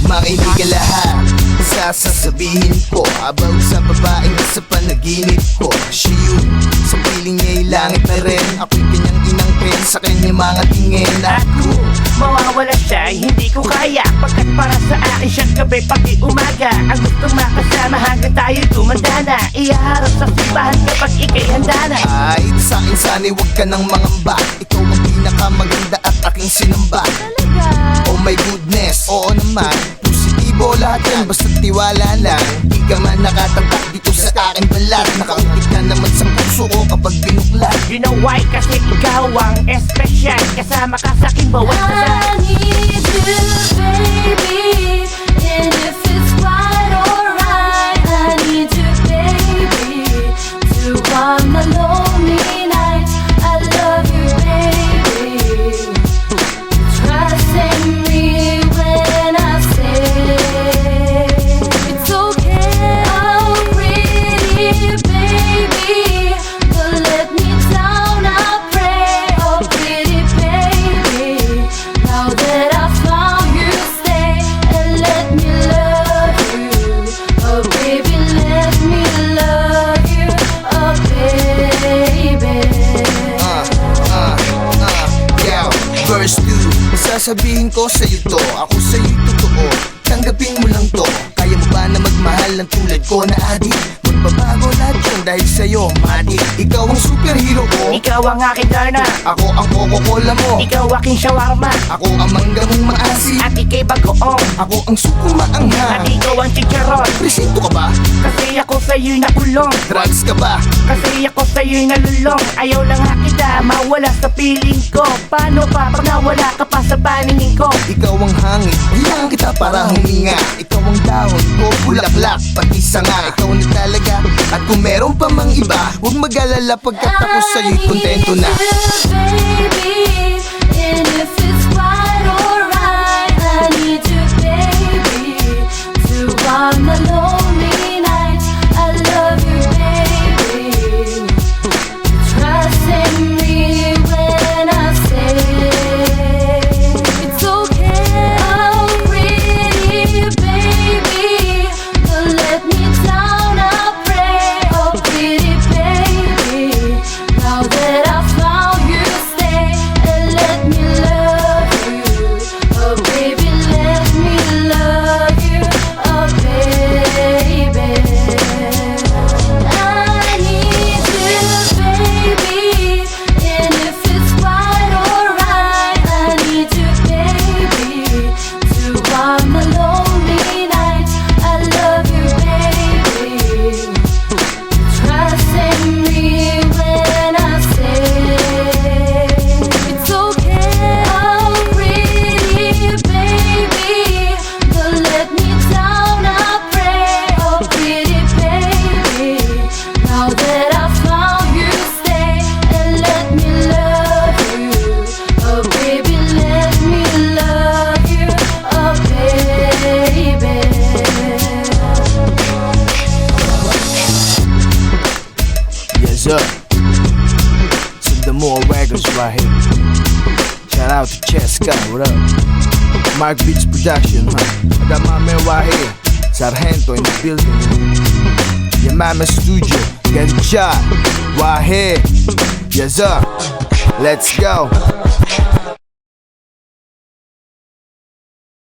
Makinig ka lahat sa sasabihin ko about sa babaeng sa panaginip ko. She you, sa piling niya'y langit na rin. Ako'y kanyang inang pen sa kanyang mga tingin. Ako, mawawala siya, hindi ko kaya. Pagkat para sa akin siyang gabi pati umaga. Ang gustong makasama hanggang tayo tumanda na. Ihaharap sa simbahan kapag ika'y handa na. Ay, sa akin sana'y huwag ka nang mangamba. Ikaw ang pinakamaganda at aking sinamba. Oh my goodness, oo naman. Positibo lahat yan, basta't tiwala lang. Di ka man nakatatak dito sa aking balat. Nakaungkit ka naman sa puso ko kapag binuklat. You know why? Kasi ikaw ang espesyal. Kasama ka sa aking bawat I need you, baby. And if it's right or right, I need you, baby. To calm the lonely nights. I love you, baby. Trust in me when I say it's okay. I'm pretty, baby. Don't let me down, I pray. Oh, pretty baby. Now that I found you, stay and let me love you. Oh, baby, let me love you. Oh, baby. Yo, verse 2, sasabihin ko sa'yo to. Ako sa'yo'y totoo, tanggapin mo lang to. Kaya mo ba na magmahal ng tulad ko na adik? Magbabago lahat yun dahil sa'yo, madik. Ikaw ang superhero ko, Ikaw ang aking Darna. ako ang Coca-Cola mo. Ikaw aking shawarma. Ako ang mangga mong maasim. At ika'y bagoong. Ako ang suko At maanghang. ikaw ang chicharon. Presinto ka ba? Kasi ako sa'yo'y nakulong. Drugs ka ba? Kasi ako sa'yo'y nalulong. Ayaw lang nga kita mawala sa piling ko. Paano pa pag nawala ka pa sa paningin ko? Ikaw ang hangin, kailangan kita para huminga. Ikaw ang dahon ko, bulaklak, pati sanga. Ikaw na talaga, at kung meron pa mang iba, huwag mag-alala pagkat ako sa'yo'y kontento na. I need you, baby. And if it's right or right, I need you, baby. To calm the lonely nights. I love you, baby. Trust in me when I say it's okay. I'm pretty, baby. Don't let me down, I pray. Oh, pretty baby. Now that I found you, stay and let me love you. Oh, baby, let me love you. Oh, baby. I need you, baby. And if it's right or right, I need you, baby. To calm the lonely nights. I love you, baby. Trust in me when I say it's okay. I'm pretty, baby. Don't let me down, I pray. Oh, pretty baby. Now that I found you, stay and let me love you. Oh, baby, let me love you. Oh, baby. Yes sir, Sundan mo ang records right here. Shout out to Cheska, what up? Mark Beats Production, I got my man right here, Sargento in the building. Your mama studio, get it shot, right here. Yes sir, let's go.